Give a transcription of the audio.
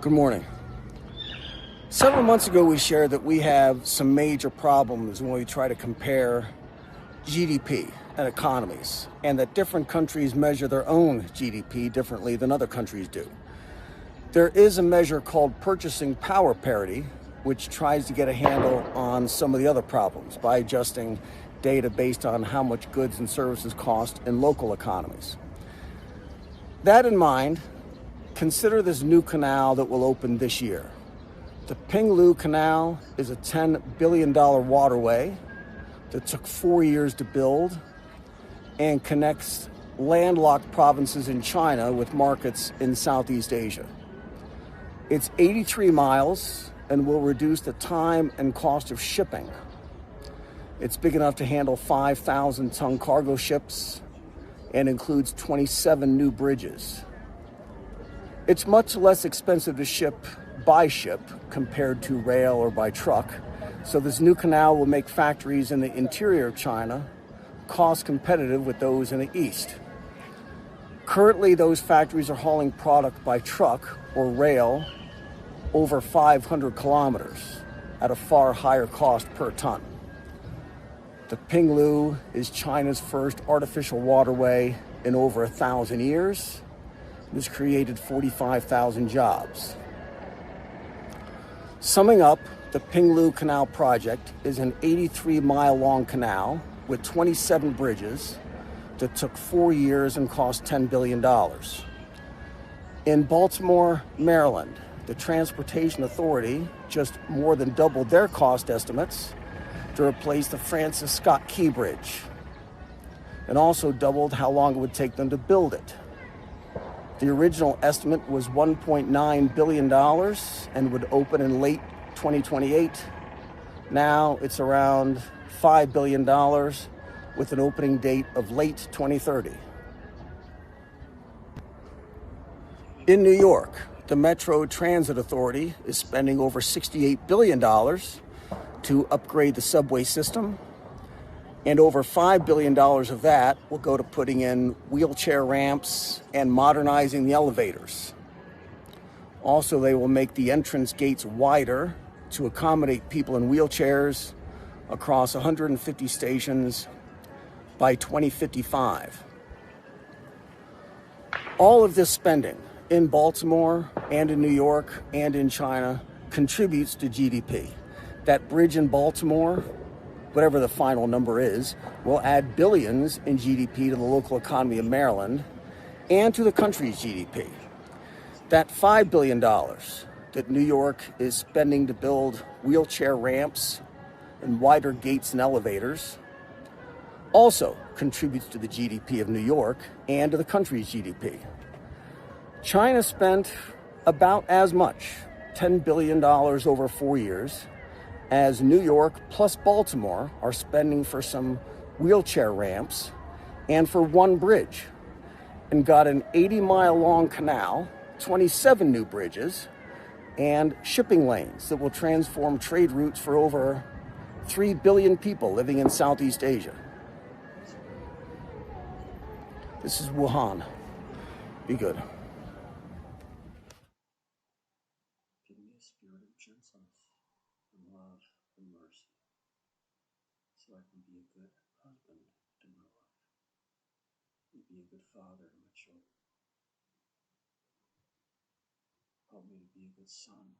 Good morning. Several months ago, we shared that we have some major problems when we try to compare GDP and economies, and that different countries measure their own GDP differently than other countries do. There is a measure called purchasing power parity, which tries to get a handle on some of the other problems by adjusting data based on how much goods and services cost in local economies. That in mind, consider this new canal that will open this year. The Pinglu Canal is a $10 billion waterway that took 4 years to build and connects landlocked provinces in China with markets in Southeast Asia. It's 83 miles and will reduce the time and cost of shipping. It's big enough to handle 5,000-ton cargo ships and includes 27 new bridges. It's much less expensive to ship by ship compared to rail or by truck, so this new canal will make factories in the interior of China cost competitive with those in the east. Currently, those factories are hauling product by truck or rail over 500 kilometers at a far higher cost per ton. The Pinglu is China's first artificial waterway in over 1,000 years. This created 45,000 jobs. Summing up, the Pinglu Canal project is an 83-mile-long canal with 27 bridges that took 4 years and cost $10 billion. In Baltimore, Maryland, the Transportation Authority just more than doubled their cost estimates to replace the Francis Scott Key Bridge, and also doubled how long it would take them to build it. The original estimate was $1.9 billion and would open in late 2028. Now it's around $5 billion with an opening date of late 2030. In New York, the Metro Transit Authority is spending over $68 billion to upgrade the subway system, and over $5 billion of that will go to putting in wheelchair ramps and modernizing the elevators. Also, they will make the entrance gates wider to accommodate people in wheelchairs across 150 stations by 2055. All of this spending in Baltimore and in New York and in China contributes to GDP. That bridge in Baltimore, whatever the final number is, will add billions in GDP to the local economy of Maryland and to the country's GDP. That $5 billion that New York is spending to build wheelchair ramps and wider gates and elevators also contributes to the GDP of New York and to the country's GDP. China spent about as much, $10 billion over 4 years, as New York plus Baltimore are spending for some wheelchair ramps and for one bridge, and got an 80-mile-long canal, 27 new bridges, and shipping lanes that will transform trade routes for over 3 billion people living in Southeast Asia. This is Wuhan. Be good. Give me a spirit of gentleness and love and mercy, so I can be a good husband to my wife, and be a good father to my children. Help me to be a good son